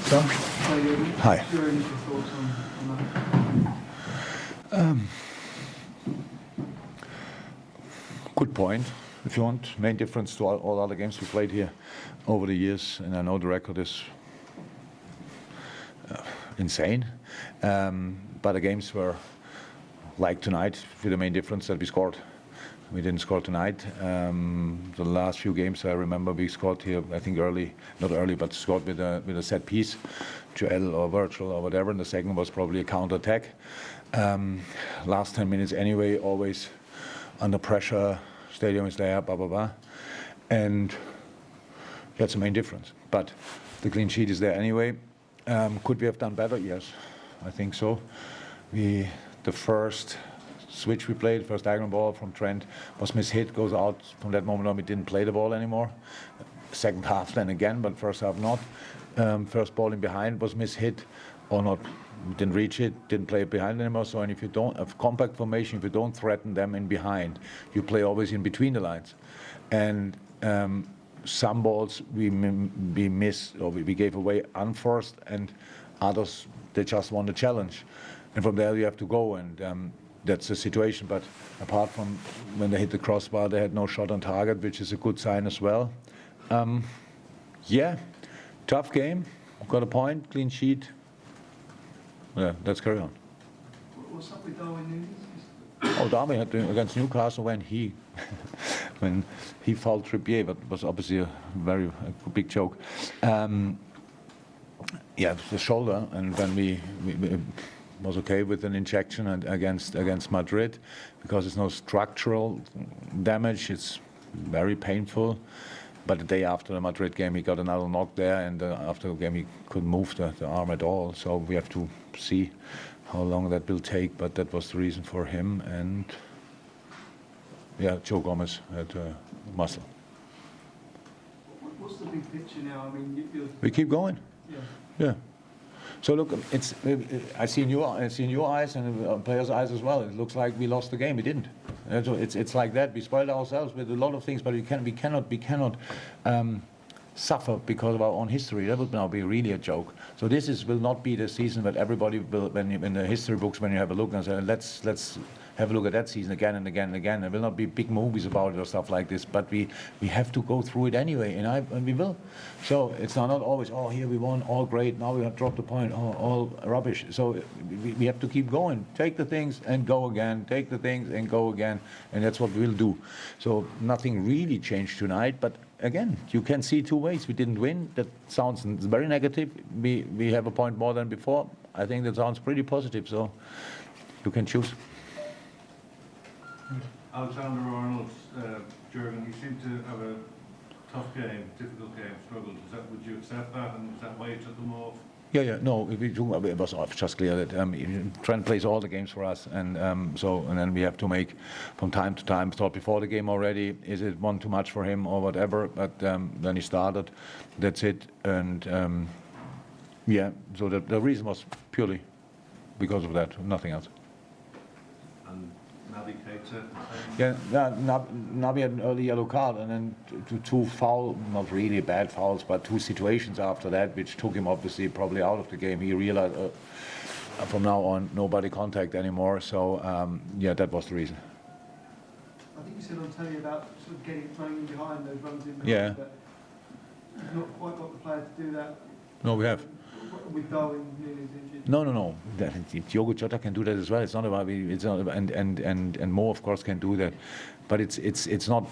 Tom? Hi. What's your initial thoughts on that? Good point. If you want, main difference to all other games we played here over the years, and I know the record is insane, but the games were like tonight, with the main difference that we scored. We didn't score tonight. The last few games I remember we scored here, I think not early, but scored with a set piece, Joel or Virgil or whatever, and the second was probably a counter-attack. Last 10 minutes anyway, always under pressure, stadium is there, blah, blah, blah. And that's the main difference. But the clean sheet is there anyway. Could we have done better? Yes, I think so. The first switch we played, first diagonal ball from Trent was mishit, goes out. From that moment on, we didn't play the ball anymore. Second half then again, but first half not. First ball in behind was mishit or not, didn't reach it, didn't play it behind anymore. So, and if you don't have compact formation, if you don't threaten them in behind, you play always in between the lines. And some balls we missed or we gave away unforced, and others they just won the challenge. And from there you have to go, and that's the situation. But apart from when they hit the crossbar, they had no shot on target, which is a good sign as well. Yeah, tough game. Got a point, clean sheet. Yeah, let's carry on. What's up with Darwin Núñez? Oh, Darwin had against Newcastle when he fouled Trippier, but was obviously a big joke. Yeah, the shoulder, and then we was okay with an injection against Madrid, because it's no structural damage. It's very painful. But the day after the Madrid game, he got another knock there, and after the game, he couldn't move the arm at all. So we have to see how long that will take. But that was the reason for him. And yeah, Joe Gomez had muscle. What's the big picture now? I mean, we keep going. Yeah. So look, I see in your eyes and players' eyes as well. It looks like we lost the game. We didn't. It's like that. We spoiled ourselves with a lot of things, but we cannot suffer because of our own history. That would now be really a joke. So this will not be the season that everybody will, when in the history books, when you have a look and say, let's have a look at that season again and again and again. There will not be big movies about it or stuff like this, but we have to go through it anyway, and we will. So it's not always, oh, here we won, all great, now we have dropped a point, all rubbish. So we have to keep going. Take the things and go again, take the things and go again, and that's what we'll do. So nothing really changed tonight, but again, you can see two ways. We didn't win. That sounds very negative. We have a point more than before. I think that sounds pretty positive, so you can choose. Alexander-Arnold, Jurgen, you seem to have a tough game, difficult game, struggled. Would you accept that, and is that why you took them off? Yeah. No, it was just clear that Trent plays all the games for us, and then we have to make from time to time. Thought before the game already, is it one too much for him or whatever? But then he started. That's it, and yeah. So the reason was purely because of that, nothing else. And Naby Keita. Yeah, Naby had an early yellow card, and then two foul, not really bad fouls, but two situations after that, which took him obviously probably out of the game. He realized from now on, no body contact anymore. So yeah, that was the reason. I think you said on telly about sort of getting running behind those runs in behind, Yeah. but you've not quite got the player to do that. No, we have. With Darwin Núñez injured. No. Diogo Jota can do that as well. It's not about and Mo of course can do that, but it's not.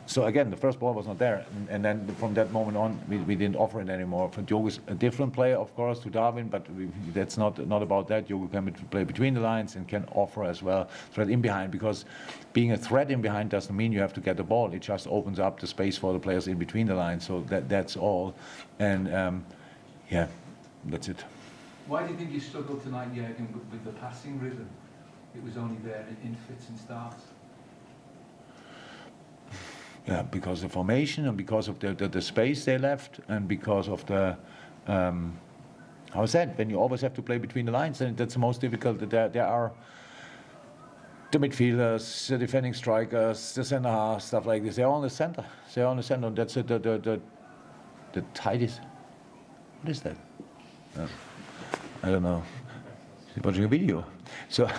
So again, the first ball was not there, and then from that moment on, we didn't offer it anymore. For Diogo's a different player, of course, to Darwin, but that's not about that. Diogo can play between the lines and can offer as well, threat in behind, because being a threat in behind doesn't mean you have to get the ball. It just opens up the space for the players in between the lines. So that's all, and yeah, that's it. Why do you think you struggled tonight, Jurgen, with the passing rhythm? It was only there in fits and starts. Yeah, because of the formation and because of the space they left, and because of the how I said, when you always have to play between the lines, and that's the most difficult. There are the midfielders, the defending strikers, the centre half, stuff like this. They're all in the centre. And that's the tightest. What is that? I don't know. He's watching a video. So,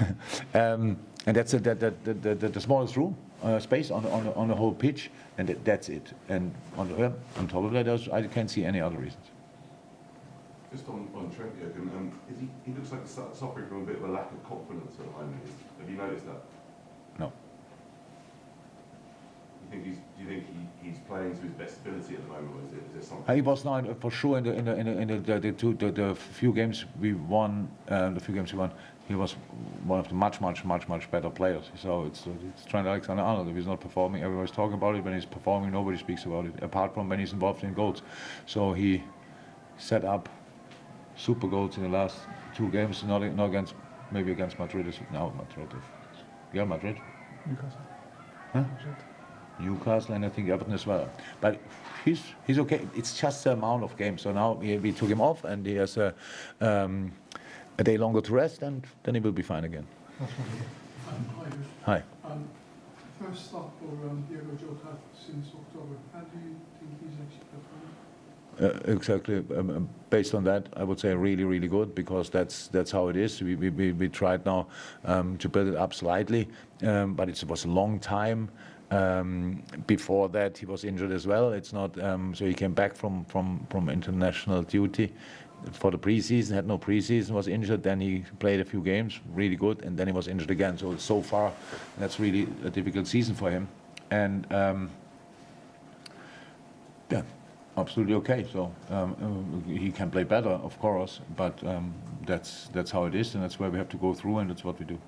and that's the smallest room space on the whole pitch, and that's it. And on top of that, I can't see any other reasons. Just on Trent, Jurgen, he looks like he's suffering from a bit of a lack of confidence at the moment. Have you noticed that? No. Do you think he's playing to his best ability at the moment, or is there something? He was now for sure in the few games we won. He was one of the much better players. So it's Trent Alexander-Arnold. If he's not performing, everybody's talking about it. When he's performing, nobody speaks about it, apart from when he's involved in goals. So he set up super goals in the last 2 games. Not against, maybe against Madrid. Yeah, Madrid. Newcastle. Huh? Newcastle, and I think Everton as well. But he's okay. It's just the amount of games. So now we took him off, and he has a day longer to rest, and then he will be fine again. Hi. First stop for Diego Jota since October. How do you think he's actually performing? Exactly. Based on that, I would say really good, because that's how it is. We tried now to build it up slightly, but it was a long time. Before that, he was injured as well. It's not so he came back from international duty for the preseason. Had no preseason, was injured. Then he played a few games, really good, and then he was injured again. So far, that's really a difficult season for him. And yeah, absolutely okay. So he can play better, of course, but that's how it is, and that's where we have to go through, and that's what we do.